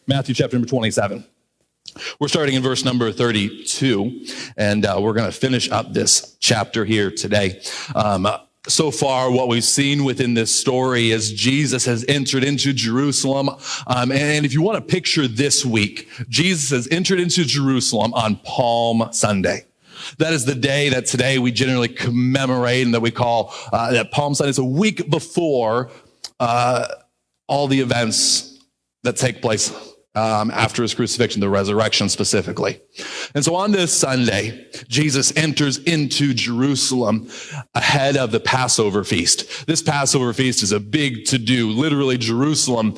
Matthew chapter number 27. We're starting in verse number 32, and we're going to finish up this chapter here today. So far, what we've seen within this story is Jesus has entered into Jerusalem. And if you want to picture this week, Jesus has entered into Jerusalem on Palm Sunday. That is the day that today we generally commemorate and that we call that Palm Sunday. It's a week before all the events that take place after his crucifixion, the resurrection specifically. And so on this Sunday, Jesus enters into Jerusalem ahead of the Passover feast. This Passover feast is a big to-do. Literally, Jerusalem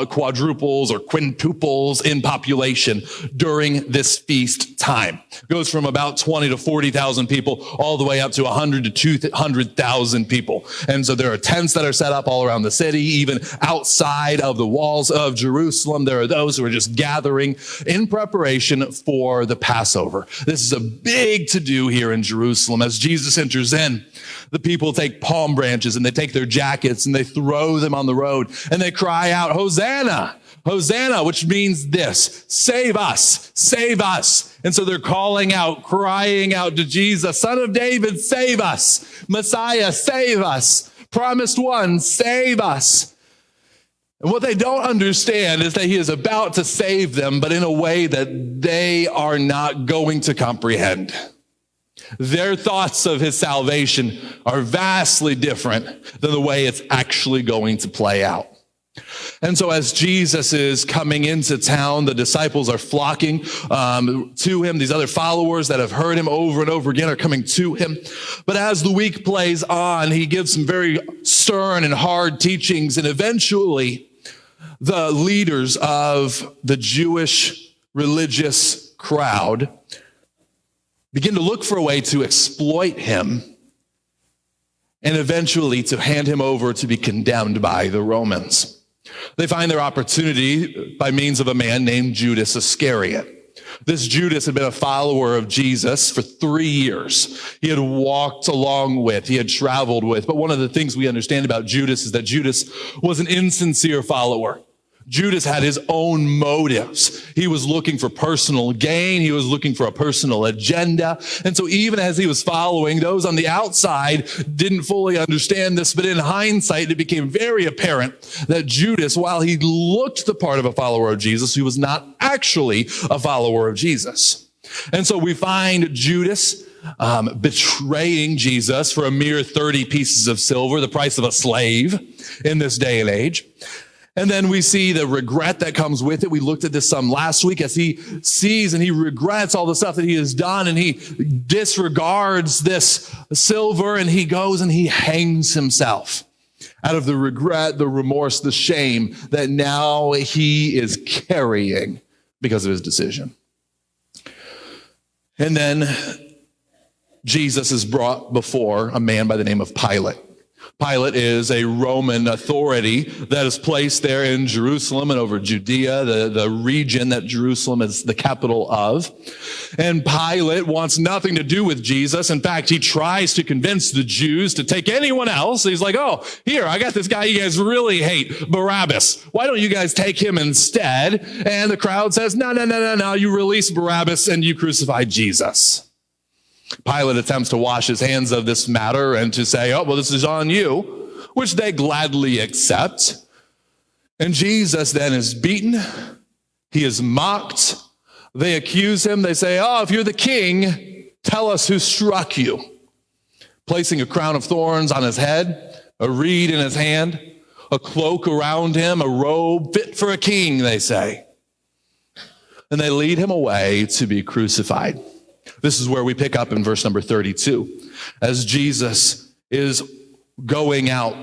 quadruples or quintuples in population during this feast time. It goes from about 20 to 40,000 people all the way up to 100 to 200,000 people. And so there are tents that are set up all around the city, even outside of the walls of Jerusalem. There are those who are just gathering in preparation for the Passover. This is a big to-do here in Jerusalem. As Jesus enters in, the people take palm branches and they take their jackets and they throw them on the road and they cry out, "Hosanna! Hosanna," which means this: save us, save us. And so they're calling out, crying out to Jesus, "Son of David, save us. Messiah, save us. Promised one, save us." And what they don't understand is that he is about to save them, but in a way that they are not going to comprehend. Their thoughts of his salvation are vastly different than the way it's actually going to play out. And so as Jesus is coming into town, the disciples are flocking to him. These other followers that have heard him over and over again are coming to him. But as the week plays on, he gives some very stern and hard teachings, and eventually the leaders of the Jewish religious crowd begin to look for a way to exploit him and eventually to hand him over to be condemned by the Romans. They find their opportunity by means of a man named Judas Iscariot. This Judas had been a follower of Jesus for 3 years. He had walked along with, he had traveled with. But one of the things we understand about Judas is that Judas was an insincere follower. Judas had his own motives. He was looking for personal gain. He was looking for a personal agenda. And so even as he was following, those on the outside didn't fully understand this. But in hindsight, it became very apparent that Judas, while he looked the part of a follower of Jesus, he was not actually a follower of Jesus. And so we find Judas betraying Jesus for a mere 30 pieces of silver, the price of a slave in this day and age. And then we see the regret that comes with it. We looked at this some last week as he sees and he regrets all the stuff that he has done, and he disregards this silver and he goes and he hangs himself out of the regret, the remorse, the shame that now he is carrying because of his decision. And then Jesus is brought before a man by the name of Pilate. Pilate is a Roman authority that is placed there in Jerusalem and over Judea, the region that Jerusalem is the capital of. And Pilate wants nothing to do with Jesus. In fact, he tries to convince the Jews to take anyone else. He's like, "Oh, here, I got this guy you guys really hate, Barabbas. Why don't you guys take him instead?" And the crowd says, No, you release Barabbas and you crucify Jesus. Pilate attempts to wash his hands of this matter and to say, "Oh, well, this is on you," which they gladly accept. And Jesus then is beaten. He is mocked. They accuse him. They say, "Oh, if you're the king, tell us who struck you." Placing a crown of thorns on his head, a reed in his hand, a cloak around him, a robe fit for a king, they say. And they lead him away to be crucified. This is where we pick up in verse number 32. As Jesus is going out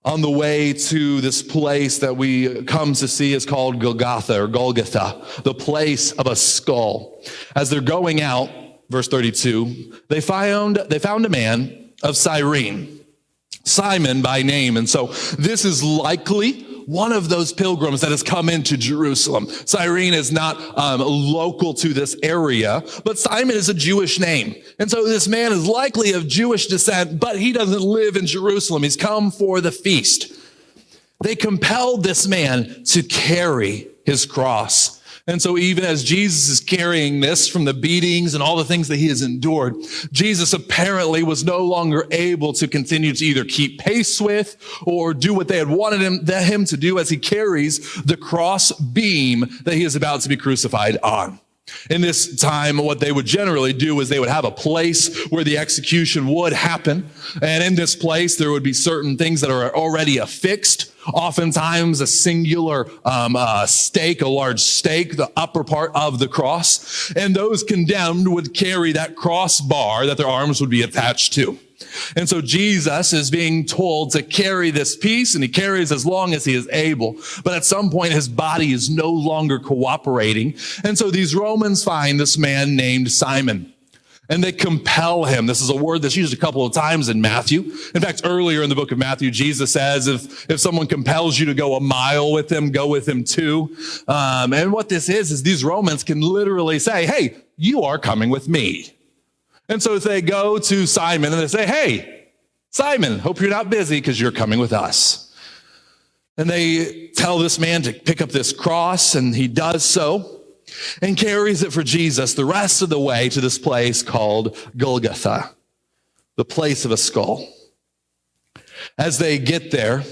on the way to this place that we come to see is called Golgotha, the place of a skull. As they're going out, verse 32, they found a man of Cyrene, Simon by name. And so this is likely one of those pilgrims that has come into Jerusalem. Cyrene is not local to this area, but Simon is a Jewish name. And so this man is likely of Jewish descent, but he doesn't live in Jerusalem. He's come for the feast. They compelled this man to carry his cross. And so even as Jesus is carrying this from the beatings and all the things that he has endured, Jesus apparently was no longer able to continue to either keep pace with or do what they had wanted him to do as he carries the cross beam that he is about to be crucified on. In this time, what they would generally do is they would have a place where the execution would happen. And in this place, there would be certain things that are already affixed. Oftentimes a singular stake, a large stake, the upper part of the cross. And those condemned would carry that crossbar that their arms would be attached to. And so Jesus is being told to carry this piece, and he carries as long as he is able. But at some point, his body is no longer cooperating. And so these Romans find this man named Simon, and they compel him. This is a word that's used a couple of times in Matthew. In fact, earlier in the book of Matthew, Jesus says, if someone compels you to go a mile with him, go with him too. And what this is these Romans can literally say, hey, you are coming with me. And so if they go to Simon and they say, hey, Simon, hope you're not busy because you're coming with us. And they tell this man to pick up this cross, and he does so and carries it for Jesus the rest of the way to this place called Golgotha, the place of a skull. As they get there,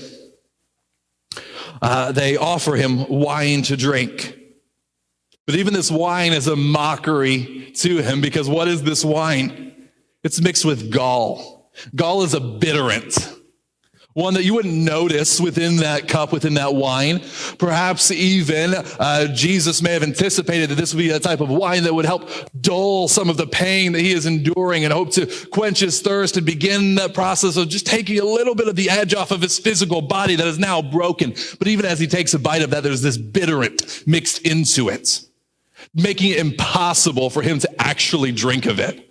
they offer him wine to drink. But even this wine is a mockery to him, because what is this wine? It's mixed with gall. Gall is a bitterant, one that you wouldn't notice within that cup, within that wine. Perhaps even Jesus may have anticipated that this would be a type of wine that would help dull some of the pain that he is enduring, and hope to quench his thirst and begin that process of just taking a little bit of the edge off of his physical body that is now broken. But even as he takes a bite of that, there's this bitterant mixed into it, making it impossible for him to actually drink of it.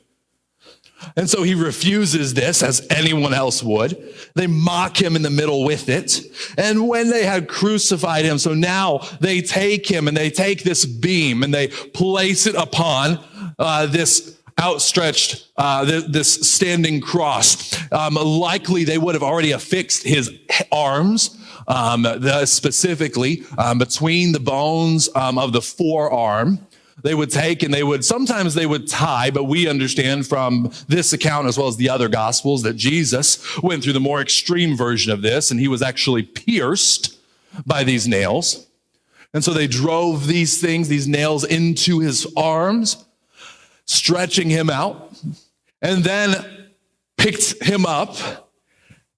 And so he refuses this, as anyone else would. They mock him in the middle with it. And when they had crucified him, so now they take him and they take this beam and they place it upon this outstretched, this standing cross. Likely they would have already affixed his arms, specifically between the bones of the forearm. They would take and sometimes they would tie, but we understand from this account as well as the other gospels that Jesus went through the more extreme version of this, and he was actually pierced by these nails. And so they drove these nails into his arms, stretching him out, and then picked him up,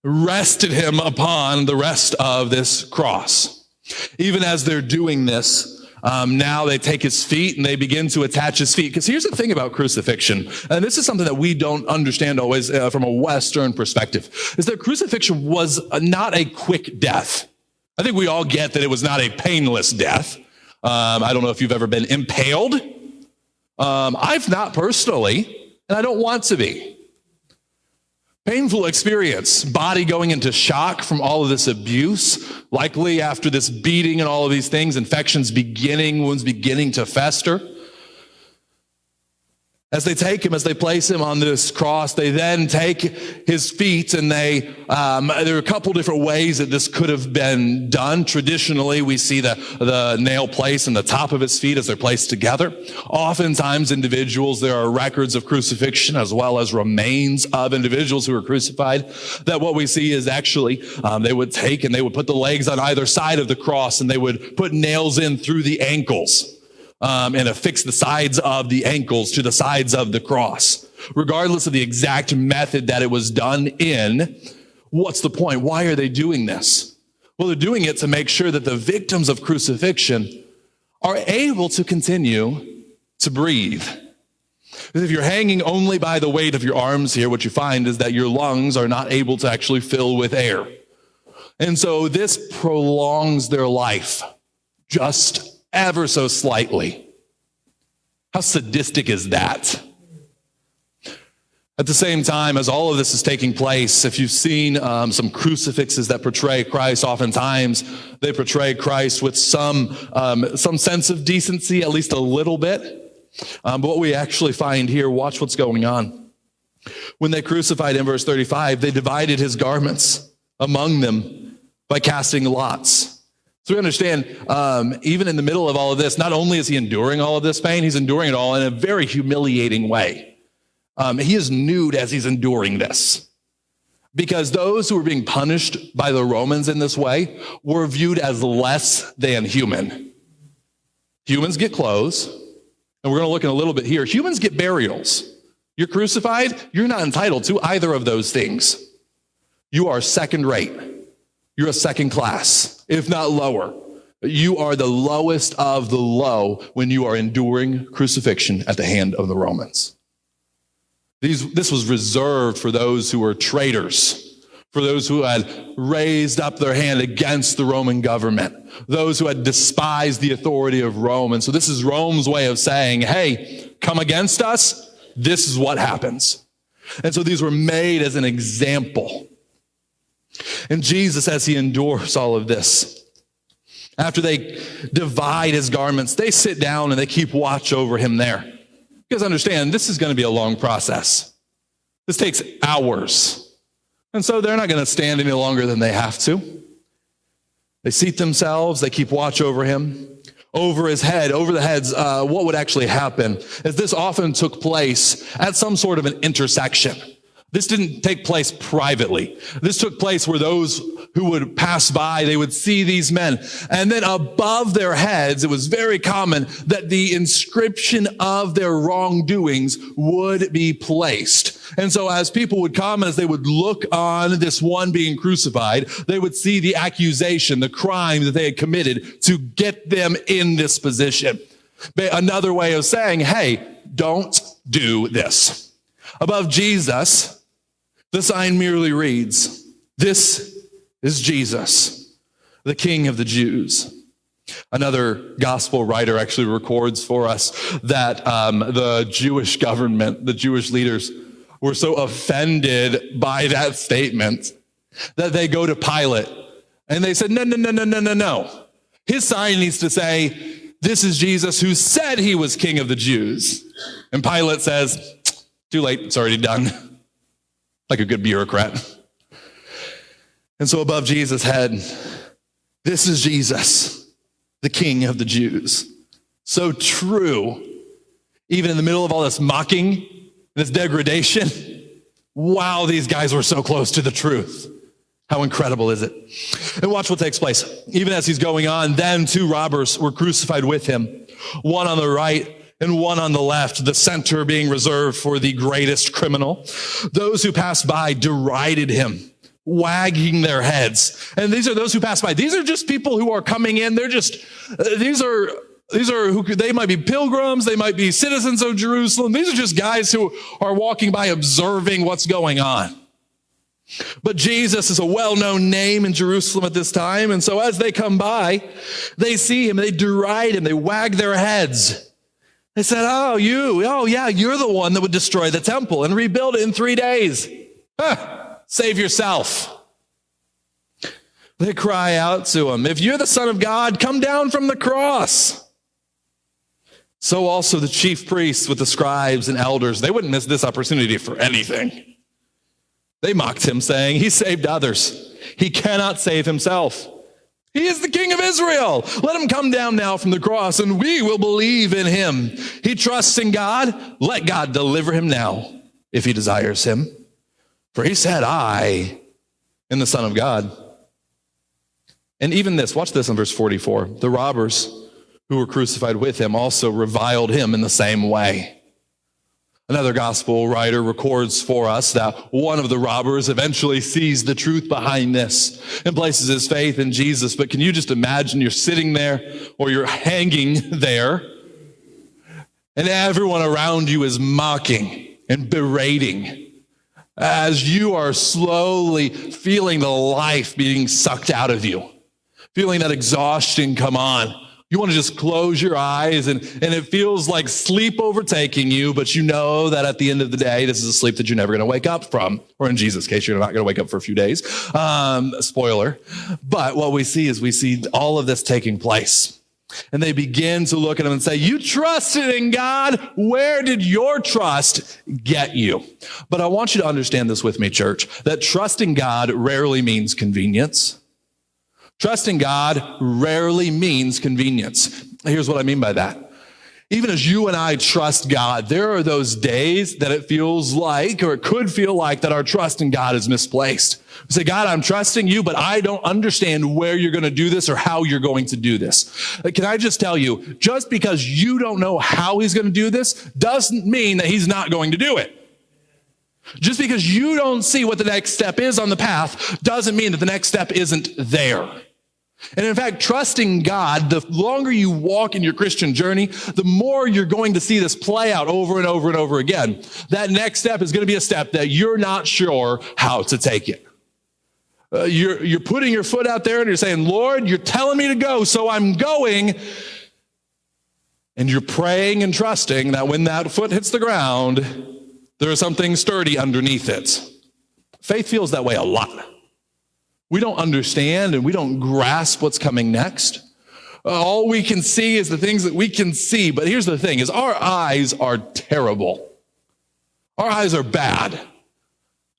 rested him upon the rest of this cross. Even as they're doing this, now they take his feet and they begin to attach his feet. Because here's the thing about crucifixion, and this is something that we don't understand always from a Western perspective, is that crucifixion was not a quick death. I think we all get that it was not a painless death. I don't know if you've ever been impaled. I've not personally, and I don't want to be. Painful experience, body going into shock from all of this abuse, likely after this beating and all of these things, infections beginning, wounds beginning to fester. As they take him, as they place him on this cross, they then take his feet, and there are a couple different ways that this could have been done. Traditionally, we see the nail placed in the top of his feet as they're placed together. Oftentimes, there are records of crucifixion as well as remains of individuals who were crucified, that what we see is actually they would take and they would put the legs on either side of the cross, and they would put nails in through the ankles. And affix the sides of the ankles to the sides of the cross. Regardless of the exact method that it was done in, what's the point? Why are they doing this? Well, they're doing it to make sure that the victims of crucifixion are able to continue to breathe. Because if you're hanging only by the weight of your arms here, what you find is that your lungs are not able to actually fill with air. And so this prolongs their life just ever so slightly. How sadistic is that? At the same time, as all of this is taking place, if you've seen some crucifixes that portray Christ, oftentimes they portray Christ with some sense of decency, at least a little bit. But what we actually find here, watch what's going on. When they crucified him, verse 35, they divided his garments among them by casting lots, So we understand, even in the middle of all of this, not only is he enduring all of this pain, he's enduring it all in a very humiliating way. He is nude as he's enduring this. Because those who were being punished by the Romans in this way were viewed as less than human. Humans get clothes, and we're going to look in a little bit here. Humans get burials. You're crucified, you're not entitled to either of those things. You are second rate. You're a second class, if not lower. You are the lowest of the low when you are enduring crucifixion at the hand of the Romans. This was reserved for those who were traitors, for those who had raised up their hand against the Roman government, those who had despised the authority of Rome. And so this is Rome's way of saying, hey, come against us, this is what happens. And so these were made as an example. And Jesus, as he endures all of this, after they divide his garments, they sit down and they keep watch over him there. You guys understand, this is going to be a long process. This takes hours. And so they're not going to stand any longer than they have to. They seat themselves, they keep watch over him. Over his head, over the heads, what would actually happen is this often took place at some sort of an intersection. This didn't take place privately. This took place where those who would pass by, they would see these men. And then above their heads, it was very common that the inscription of their wrongdoings would be placed. And so as people would come, as they would look on this one being crucified, they would see the accusation, the crime that they had committed to get them in this position. Another way of saying, hey, don't do this. Above Jesus, the sign merely reads, "This is Jesus, the King of the Jews." Another gospel writer actually records for us that the Jewish government, the Jewish leaders, were so offended by that statement that they go to Pilate and they said, no. His sign needs to say, "This is Jesus who said he was King of the Jews." And Pilate says, too late, it's already done. Like a good bureaucrat. And so above Jesus' head, "This is Jesus, the King of the Jews." So true. Even in the middle of all this mocking, this degradation, wow, these guys were so close to the truth. How incredible is it? And watch what takes place. Even as he's going on, then 2 robbers were crucified with him, one on the right and one on the left, the center being reserved for the greatest criminal. Those who passed by derided him, wagging their heads. And these are those who passed by. These are just people who are coming in. They're just, these are who they might be pilgrims. They might be citizens of Jerusalem. These are just guys who are walking by observing what's going on. But Jesus is a well-known name in Jerusalem at this time. And so as they come by, they see him, they deride him, they wag their heads. They said, oh, yeah, you're the one that would destroy the temple and rebuild it in 3 days. Save yourself. They cry out to him, "If you're the Son of God, come down from the cross." So also the chief priests with the scribes and elders, they wouldn't miss this opportunity for anything. They mocked him, saying, "He saved others. He cannot save himself. He is the King of Israel. Let him come down now from the cross, and we will believe in him. He trusts in God. Let God deliver him now, if he desires him. For he said, I am the Son of God." And even this, watch this in verse 44. The robbers who were crucified with him also reviled him in the same way. Another gospel writer records for us that one of the robbers eventually sees the truth behind this and places his faith in Jesus. But can you just imagine you're sitting there or you're hanging there and everyone around you is mocking and berating as you are slowly feeling the life being sucked out of you, feeling that exhaustion come on. You want to just close your eyes and it feels like sleep overtaking you, but you know that at the end of the day, this is a sleep that you're never going to wake up from. Or in Jesus' case, you're not going to wake up for a few days. Spoiler. But what we see all of this taking place. And they begin to look at him and say, "You trusted in God. Where did your trust get you?" But I want you to understand this with me, church, that trusting God rarely means convenience. Trusting God rarely means convenience. Here's what I mean by that. Even as you and I trust God, there are those days that it feels like, or it could feel like, that our trust in God is misplaced. We say, God, I'm trusting you, but I don't understand where you're going to do this or how you're going to do this. Can I just tell you, just because you don't know how he's going to do this doesn't mean that he's not going to do it. Just because you don't see what the next step is on the path doesn't mean that the next step isn't there. And in fact, trusting God, the longer you walk in your Christian journey, the more you're going to see this play out over and over and over again. That next step is going to be a step that you're not sure how to take it. You're putting your foot out there and you're saying, Lord, you're telling me to go, so I'm going. And you're praying and trusting that when that foot hits the ground, there is something sturdy underneath it. Faith feels that way a lot. We don't understand and we don't grasp what's coming next. All we can see is the things that we can see. But here's the thing, is our eyes are terrible. Our eyes are bad.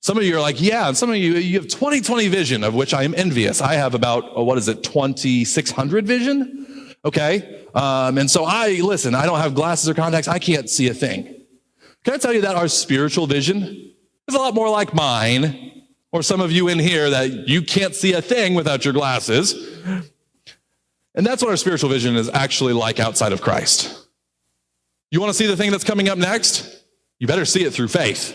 Some of you are like, yeah, and some of you have 20/20 vision, of which I am envious. I have about, 2600 vision? Okay. And so I don't have glasses or contacts. I can't see a thing. Can I tell you that our spiritual vision is a lot more like mine, or some of you in here that you can't see a thing without your glasses. And that's what our spiritual vision is actually like outside of Christ. You want to see the thing that's coming up next? You better see it through faith.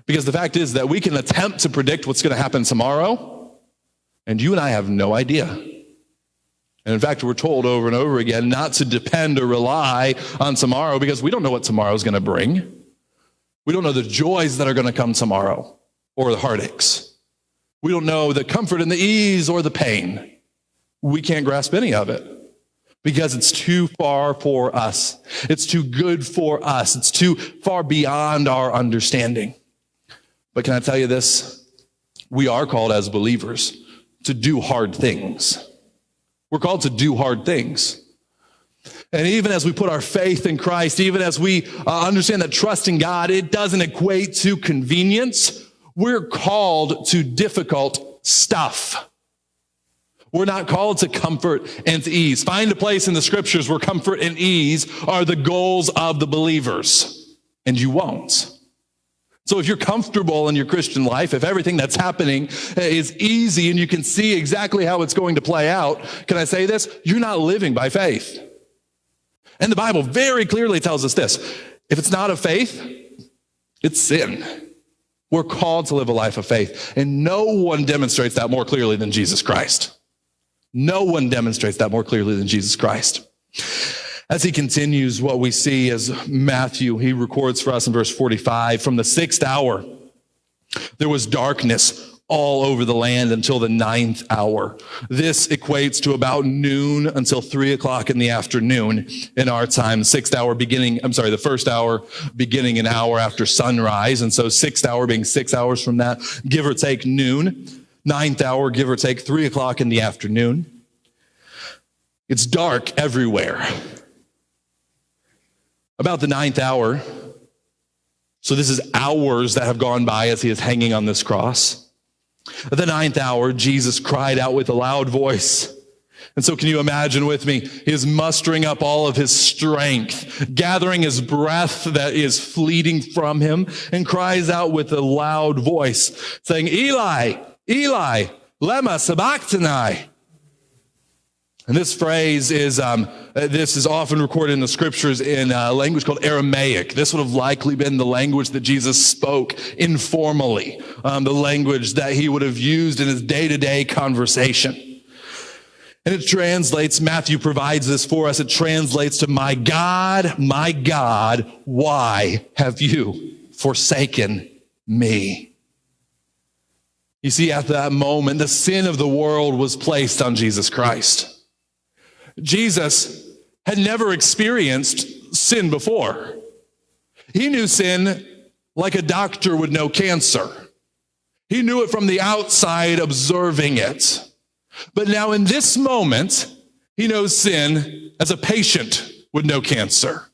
Because the fact is that we can attempt to predict what's going to happen tomorrow, and you and I have no idea. And in fact, we're told over and over again not to depend or rely on tomorrow, because we don't know what tomorrow is going to bring. We don't know the joys that are going to come tomorrow, or the heartaches. We don't know the comfort and the ease or the pain. We can't grasp any of it because it's too far for us. It's too good for us. It's too far beyond our understanding. But can I tell you this? We are called as believers to do hard things. We're called to do hard things. And even as we put our faith in Christ, even as we understand that trusting God, it doesn't equate to convenience. We're called to difficult stuff. We're not called to comfort and to ease. Find a place in the scriptures where comfort and ease are the goals of the believers, and you won't. So if you're comfortable in your Christian life, if everything that's happening is easy and you can see exactly how it's going to play out, can I say this? You're not living by faith. And the Bible very clearly tells us this: if it's not of faith, it's sin. We're called to live a life of faith, and no one demonstrates that more clearly than Jesus Christ. No one demonstrates that more clearly than Jesus Christ. As he continues, what we see as Matthew, he records for us in verse 45, from the 6th hour, there was darkness all over the land until the 9th hour. This equates to about noon until 3 o'clock in the afternoon in our time. The first hour beginning an hour after sunrise. And so 6th hour being 6 hours from that, give or take noon. 9th hour, give or take 3 o'clock in the afternoon. It's dark everywhere. About the 9th hour, so this is hours that have gone by as he is hanging on this cross. At the 9th hour, Jesus cried out with a loud voice. And so can you imagine with me? He is mustering up all of his strength, gathering his breath that is fleeting from him, and cries out with a loud voice, saying, Eli, Eli, lema sabachthani. And this phrase is often recorded in the scriptures in a language called Aramaic. This would have likely been the language that Jesus spoke informally, the language that he would have used in his day-to-day conversation. And it translates, Matthew provides this for us, it translates to, my God, why have you forsaken me? You see, at that moment, the sin of the world was placed on Jesus Christ. Jesus had never experienced sin before. He knew sin like a doctor would know cancer. He knew it from the outside, observing it. But now in this moment, he knows sin as a patient would know cancer,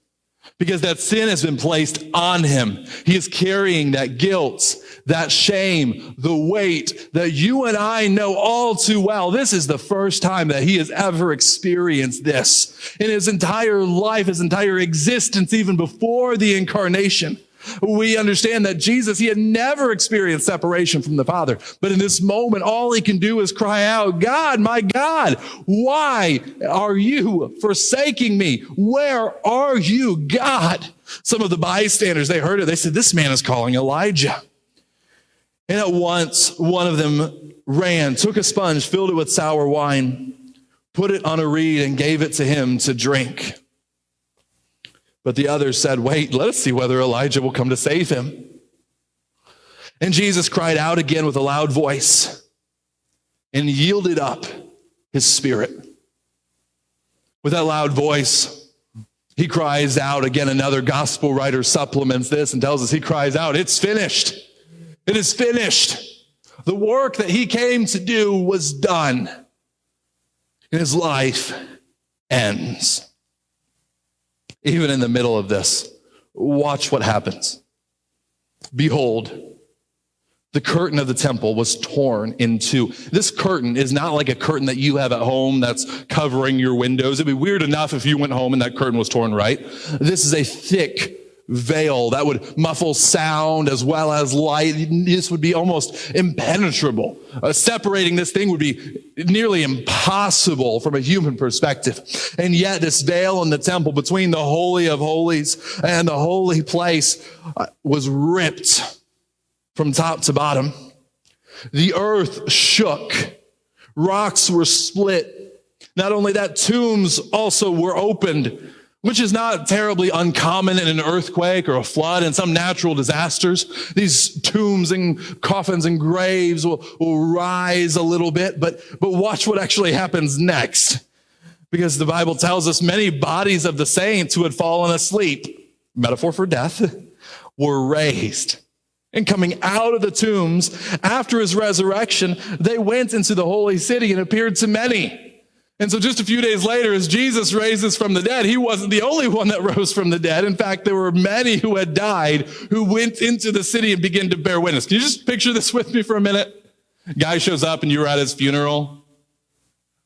because that sin has been placed on him. He is carrying that guilt, that shame, the weight that you and I know all too well. This is the first time that he has ever experienced this in his entire life, his entire existence, even before the incarnation. We understand that Jesus, he had never experienced separation from the Father. But in this moment, all he can do is cry out, God, my God, why are you forsaking me? Where are you, God? Some of the bystanders, they heard it. They said, this man is calling Elijah. And at once, one of them ran, took a sponge, filled it with sour wine, put it on a reed, and gave it to him to drink. But the others said, wait, let us see whether Elijah will come to save him. And Jesus cried out again with a loud voice and yielded up his spirit. With that loud voice, he cries out again. Another gospel writer supplements this and tells us he cries out, it's finished. It is finished. The work that he came to do was done. And his life ends. Even in the middle of this, watch what happens. Behold, the curtain of the temple was torn in two. This curtain is not like a curtain that you have at home that's covering your windows. It'd be weird enough if you went home and that curtain was torn, right? This is a thick veil that would muffle sound as well as light. This would be almost impenetrable. Separating this thing would be nearly impossible from a human perspective. And yet this veil in the temple between the Holy of Holies and the holy place was ripped from top to bottom. The earth shook. Rocks were split. Not only that, tombs also were opened, which is not terribly uncommon in an earthquake or a flood and some natural disasters. These tombs and coffins and graves will rise a little bit, but watch what actually happens next. Because the Bible tells us many bodies of the saints who had fallen asleep, metaphor for death, were raised. And coming out of the tombs after his resurrection, they went into the holy city and appeared to many. And so just a few days later, as Jesus raises from the dead, he wasn't the only one that rose from the dead. In fact, there were many who had died who went into the city and began to bear witness. Can you just picture this with me for a minute? Guy shows up and you were at his funeral.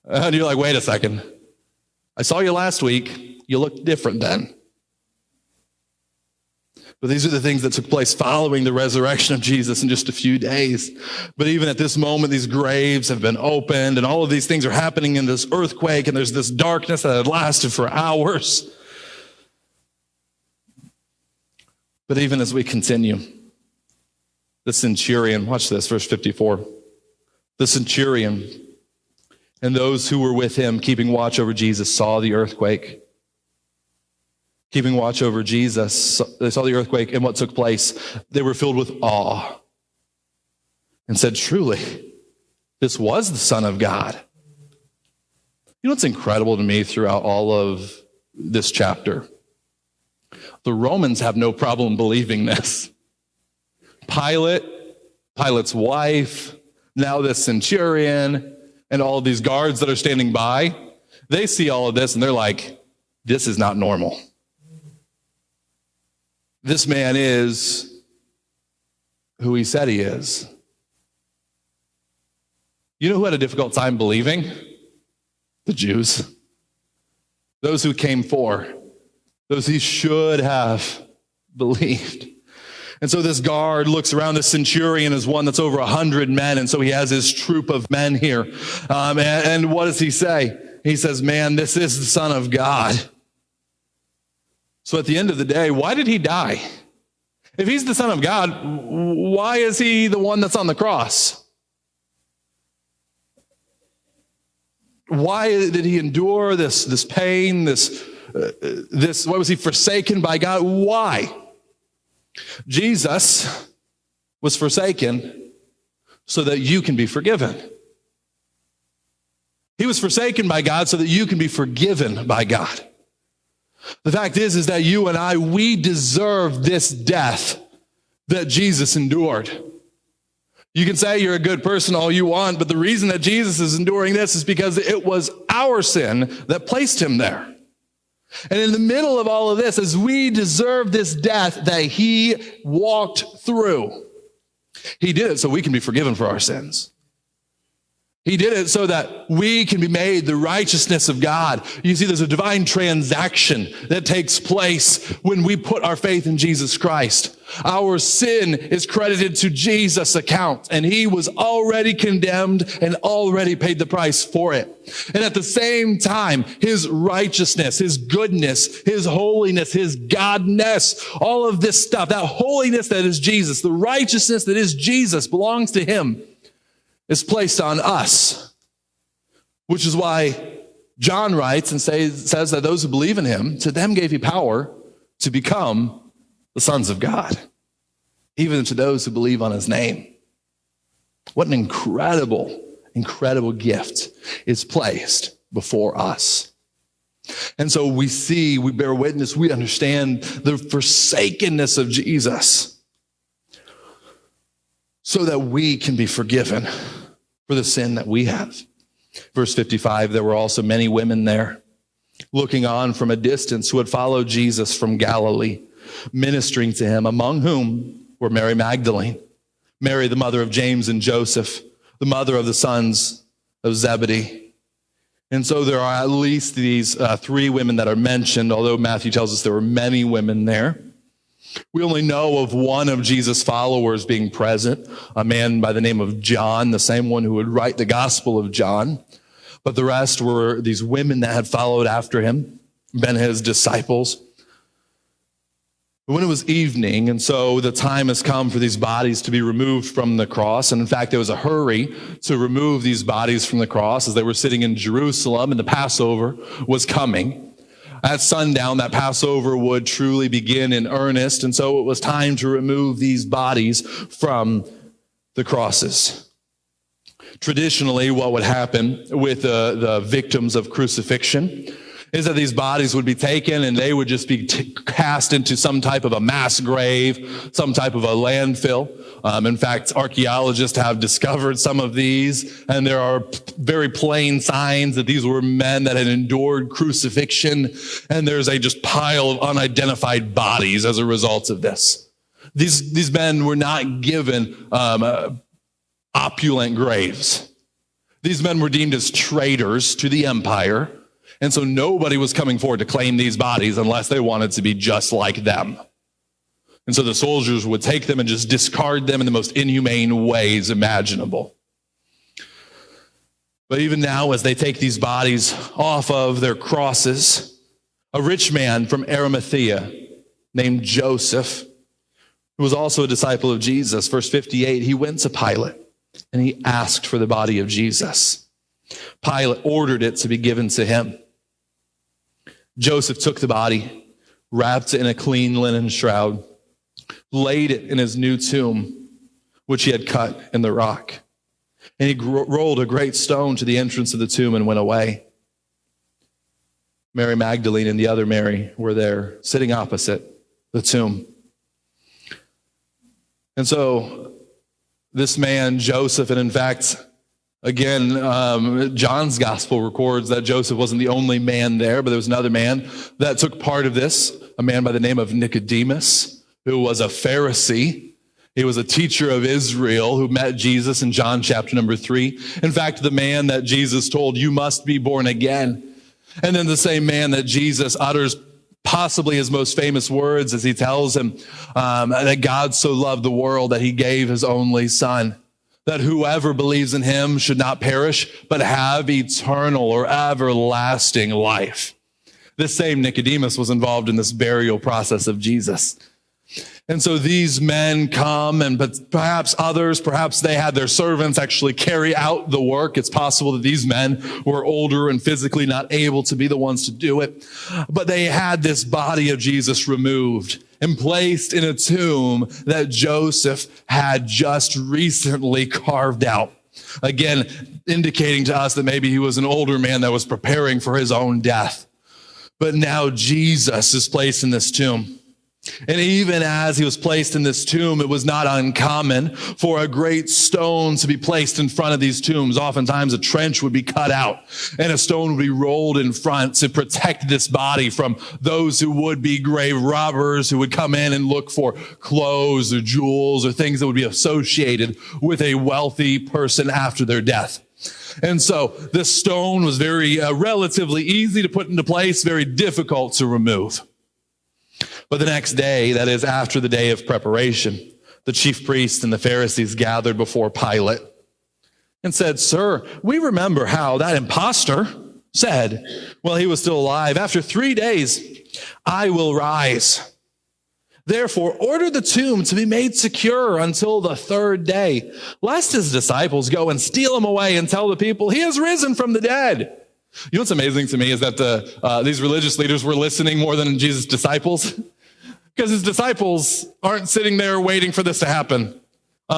And you're like, wait a second. I saw you last week. You looked different then. But these are the things that took place following the resurrection of Jesus in just a few days. But even at this moment, these graves have been opened and all of these things are happening in this earthquake and there's this darkness that had lasted for hours. But even as we continue, the centurion, watch this, verse 54. The centurion and those who were with him keeping watch over Jesus saw the earthquake. Keeping watch over Jesus, they saw the earthquake and what took place. They were filled with awe and said, truly, this was the Son of God. You know what's incredible to me throughout all of this chapter? The Romans have no problem believing this. Pilate's wife, now this centurion, and all of these guards that are standing by, they see all of this and they're like, this is not normal. This man is who he said he is. You know who had a difficult time believing? The Jews. Those who came for. Those he should have believed. And so this guard looks around. The centurion is one that's over 100 men. And so he has his troop of men here. And what does he say? He says, man, this is the Son of God. So at the end of the day, why did he die? If he's the Son of God, why is he the one that's on the cross? Why did he endure this pain, why was he forsaken by God? Why? Jesus was forsaken so that you can be forgiven. He was forsaken by God so that you can be forgiven by God. The fact is that you and I, we deserve this death that Jesus endured. You can say you're a good person all you want, but the reason that Jesus is enduring this is because it was our sin that placed him there. And in the middle of all of this, as we deserve this death that he walked through, He did it so we can be forgiven for our sins. He did it so that we can be made the righteousness of God. You see, there's a divine transaction that takes place when we put our faith in Jesus Christ. Our sin is credited to Jesus' account, and he was already condemned and already paid the price for it. And at the same time, his righteousness, his goodness, his holiness, his godness, all of this stuff, that holiness that is Jesus, the righteousness that is Jesus belongs to him, is placed on us, which is why John writes and says that those who believe in him, to them gave he power to become the sons of God, even to those who believe on his name. What an incredible, incredible gift is placed before us. And so we see, we bear witness, we understand the forsakenness of Jesus so that we can be forgiven for the sin that we have. Verse 55, there were also many women there, looking on from a distance, who had followed Jesus from Galilee, ministering to him, among whom were Mary Magdalene, Mary, the mother of James and Joseph, the mother of the sons of Zebedee. And so there are at least these three women that are mentioned, although Matthew tells us there were many women there. We only know of one of Jesus' followers being present, a man by the name of John, the same one who would write the Gospel of John. But the rest were these women that had followed after him, been his disciples. When it was evening, and so the time has come for these bodies to be removed from the cross. And in fact, there was a hurry to remove these bodies from the cross as they were sitting in Jerusalem and the Passover was coming. At sundown, that Passover would truly begin in earnest, and so it was time to remove these bodies from the crosses. Traditionally, what would happen with the victims of crucifixion is that these bodies would be taken and they would just be cast into some type of a mass grave, some type of a landfill. In fact, archaeologists have discovered some of these, and there are very plain signs that these were men that had endured crucifixion, and there's a just pile of unidentified bodies as a result of this. These men were not given opulent graves. These men were deemed as traitors to the empire, and so nobody was coming forward to claim these bodies unless they wanted to be just like them. And so the soldiers would take them and just discard them in the most inhumane ways imaginable. But even now, as they take these bodies off of their crosses, a rich man from Arimathea named Joseph, who was also a disciple of Jesus, verse 58, he went to Pilate and he asked for the body of Jesus. Pilate ordered it to be given to him. Joseph took the body, wrapped it in a clean linen shroud, laid it in his new tomb, which he had cut in the rock. And he rolled a great stone to the entrance of the tomb and went away. Mary Magdalene and the other Mary were there, sitting opposite the tomb. And so this man, Joseph, and in fact, again, John's gospel records that Joseph wasn't the only man there, but there was another man that took part of this, a man by the name of Nicodemus, who was a Pharisee. He was a teacher of Israel who met Jesus in John chapter number 3. In fact, the man that Jesus told, "You must be born again." And then the same man that Jesus utters possibly his most famous words as he tells him that God so loved the world that he gave his only son, that whoever believes in him should not perish, but have eternal or everlasting life. This same Nicodemus was involved in this burial process of Jesus. And so these men come, but perhaps others, perhaps they had their servants actually carry out the work. It's possible that these men were older and physically not able to be the ones to do it. But they had this body of Jesus removed and placed in a tomb that Joseph had just recently carved out. Again, indicating to us that maybe he was an older man that was preparing for his own death. But now Jesus is placed in this tomb. And even as he was placed in this tomb, it was not uncommon for a great stone to be placed in front of these tombs. Oftentimes a trench would be cut out and a stone would be rolled in front to protect this body from those who would be grave robbers who would come in and look for clothes or jewels or things that would be associated with a wealthy person after their death. And so this stone was very relatively easy to put into place, very difficult to remove. But the next day, that is after the day of preparation, the chief priests and the Pharisees gathered before Pilate and said, "Sir, we remember how that impostor said, while he was still alive, 'After 3 days, I will rise.' Therefore, order the tomb to be made secure until the 3rd day, lest his disciples go and steal him away and tell the people, 'He has risen from the dead.'" You know what's amazing to me is that these religious leaders were listening more than Jesus' disciples, because his disciples aren't sitting there waiting for this to happen.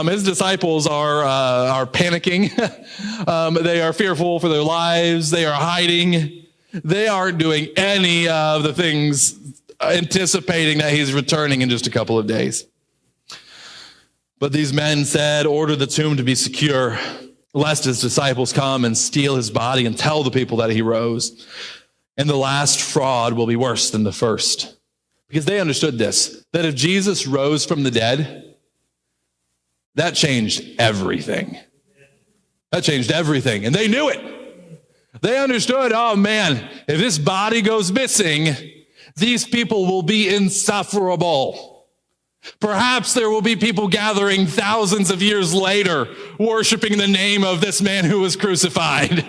His disciples are panicking. They are fearful for their lives. They are hiding. They aren't doing any of the things anticipating that he's returning in just a couple of days. But these men said, "Order the tomb to be secure, lest his disciples come and steal his body and tell the people that he rose. And the last fraud will be worse than the first." Because they understood this, that if Jesus rose from the dead, that changed everything. That changed everything. And they knew it. They understood, oh man, if this body goes missing, these people will be insufferable. Perhaps there will be people gathering thousands of years later, worshiping the name of this man who was crucified.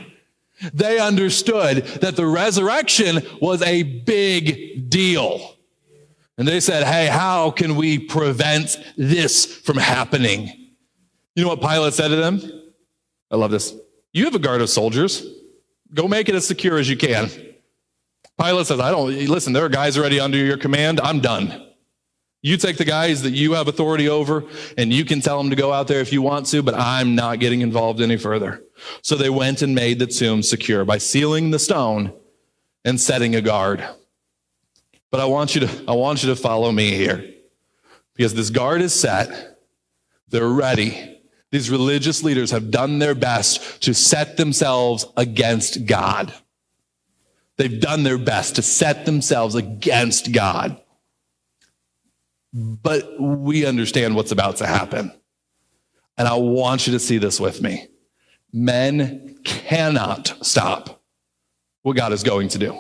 They understood that the resurrection was a big deal. And they said, hey, how can we prevent this from happening? You know what Pilate said to them? I love this. You have a guard of soldiers. Go make it as secure as you can. Pilate says, listen, there are guys already under your command. I'm done. You take the guys that you have authority over, and you can tell them to go out there if you want to, but I'm not getting involved any further. So they went and made the tomb secure by sealing the stone and setting a guard. But I want you to follow me here, because this guard is set. They're ready. These religious leaders have done their best to set themselves against God. They've done their best to set themselves against God. But we understand what's about to happen. And I want you to see this with me. Men cannot stop what God is going to do.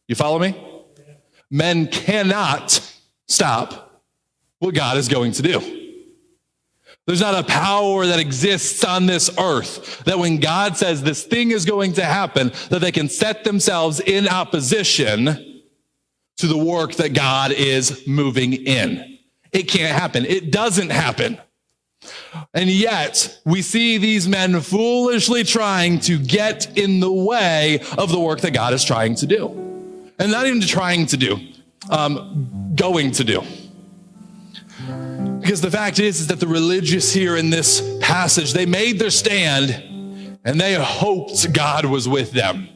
You follow me? Men cannot stop what God is going to do. There's not a power that exists on this earth that when God says this thing is going to happen, that they can set themselves in opposition to the work that God is moving in. It can't happen. It doesn't happen. And yet, we see these men foolishly trying to get in the way of the work that God is trying to do. And not even trying to do, going to do. Because the fact is that the religious here in this passage, they made their stand and they hoped God was with them.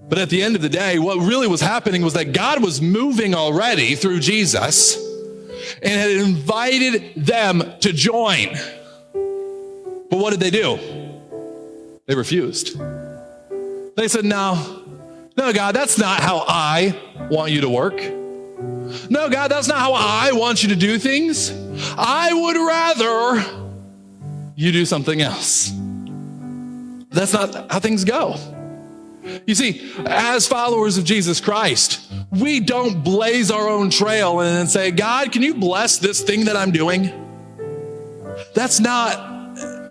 But at the end of the day, what really was happening was that God was moving already through Jesus and had invited them to join. But what did they do? They refused. They said, no, God, that's not how I want you to work. No, God, that's not how I want you to do things. I would rather you do something else. That's not how things go. You see, as followers of Jesus Christ, we don't blaze our own trail and then say, God, can you bless this thing that I'm doing?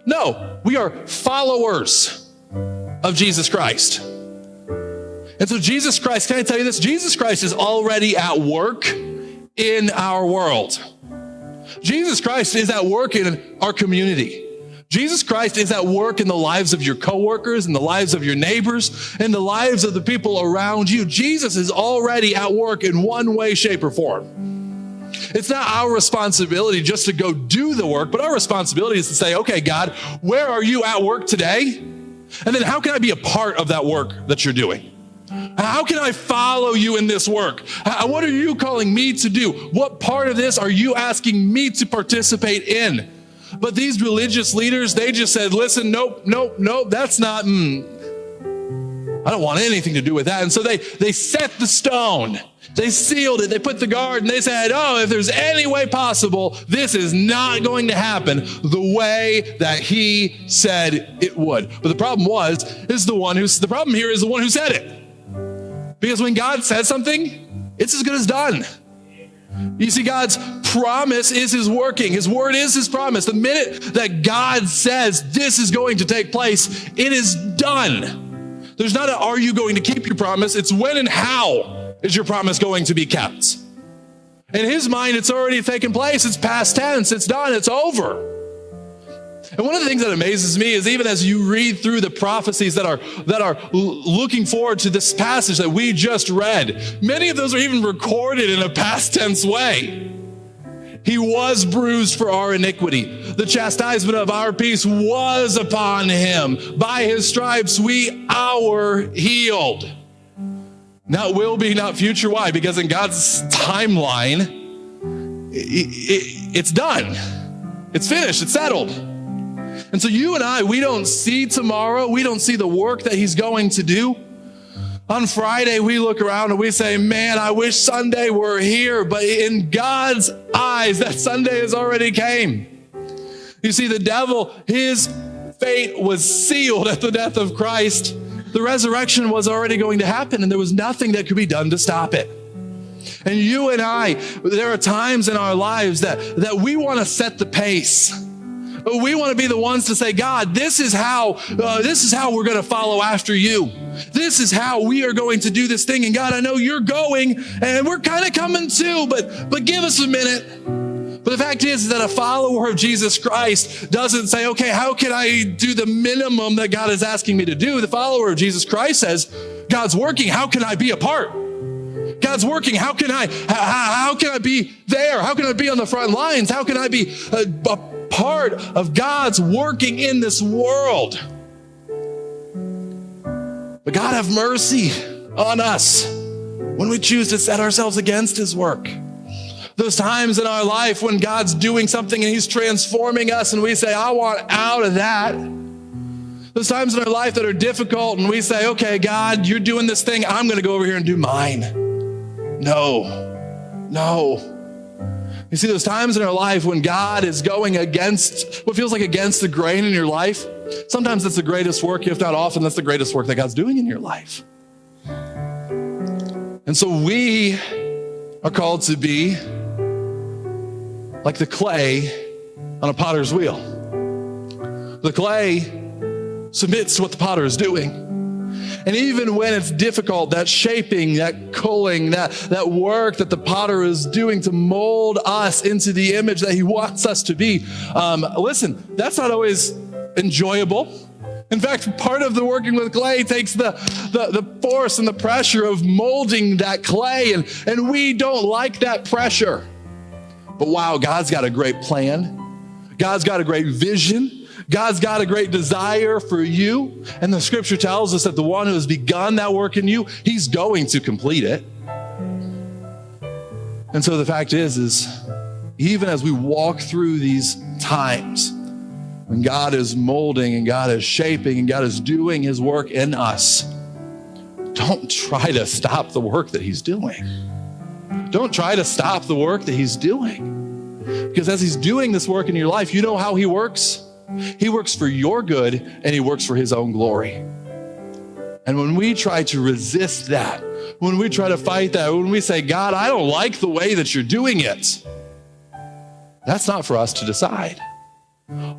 No, we are followers of Jesus Christ. And so Jesus Christ, can I tell you this? Jesus Christ is already at work in our world. Jesus Christ is at work in our community. Jesus Christ is at work in the lives of your coworkers, in the lives of your neighbors, in the lives of the people around you. Jesus is already at work in one way, shape, or form. It's not our responsibility just to go do the work, but our responsibility is to say, okay, God, where are you at work today? And then how can I be a part of that work that you're doing? How can I follow you in this work? What are you calling me to do? What part of this are you asking me to participate in? But these religious leaders, they just said, listen, nope, that's not, I don't want anything to do with that. And so they set the stone. They sealed it. They put the guard and they said, oh, if there's any way possible, this is not going to happen the way that he said it would. But the problem the problem here is the one who said it. Because when God says something, it's as good as done. You see, God's promise is his working. His word is his promise. The minute that God says this is going to take place, it is done. There's not are you going to keep your promise? It's when and how is your promise going to be kept? In his mind, it's already taken place. It's past tense. It's done. It's over. And one of the things that amazes me is even as you read through the prophecies that are looking forward to this passage that we just read, many of those are even recorded in a past tense way. He was bruised for our iniquity. The chastisement of our peace was upon him. By his stripes we are healed. Now it will be, not future. Why? Because in God's timeline, it's done. It's finished. It's settled. And so you and I, we don't see tomorrow. We don't see the work that he's going to do. On Friday, we look around and we say, man, I wish Sunday were here. But in God's eyes, that Sunday has already came. You see, the devil, his fate was sealed at the death of Christ. The resurrection was already going to happen, and there was nothing that could be done to stop it. And you and I, there are times in our lives that we want to set the pace. We want to be the ones to say, God, this is how we're going to follow after you. This is how we are going to do this thing. And God, I know you're going and we're kind of coming too, but give us a minute. But the fact is that a follower of Jesus Christ doesn't say, okay, how can I do the minimum that God is asking me to do? The follower of Jesus Christ says, God's working. How can I be a part? God's working. How can I be there? How can I be on the front lines? How can I be a part of God's working in this world? But God have mercy on us when we choose to set ourselves against his work. Those times in our life when God's doing something and he's transforming us and we say, I want out of that. Those times in our life that are difficult and we say, okay, God, you're doing this thing. I'm going to go over here and do mine. No. You see, those times in our life when God is going against what feels like against the grain in your life, sometimes that's the greatest work, if not often, that's the greatest work that God's doing in your life. And so we are called to be like the clay on a potter's wheel. The clay submits to what the potter is doing. And even when it's difficult, that shaping, that culling, that work that the potter is doing to mold us into the image that he wants us to be, listen, that's not always enjoyable. In fact, part of the working with clay takes the force and the pressure of molding that clay, and we don't like that pressure. But wow, God's got a great plan. God's got a great vision. God's got a great desire for you. And the scripture tells us that the one who has begun that work in you, he's going to complete it. And so the fact is even as we walk through these times when God is molding and God is shaping and God is doing his work in us, don't try to stop the work that he's doing. Don't try to stop the work that he's doing. Because as he's doing this work in your life, you know how he works? He works for your good and he works for his own glory. And when we try to resist that, when we try to fight that, when we say, God, I don't like the way that you're doing it, that's not for us to decide.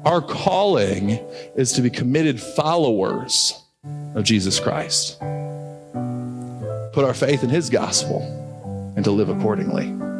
Our calling is to be committed followers of Jesus Christ. Put our faith in his gospel and to live accordingly.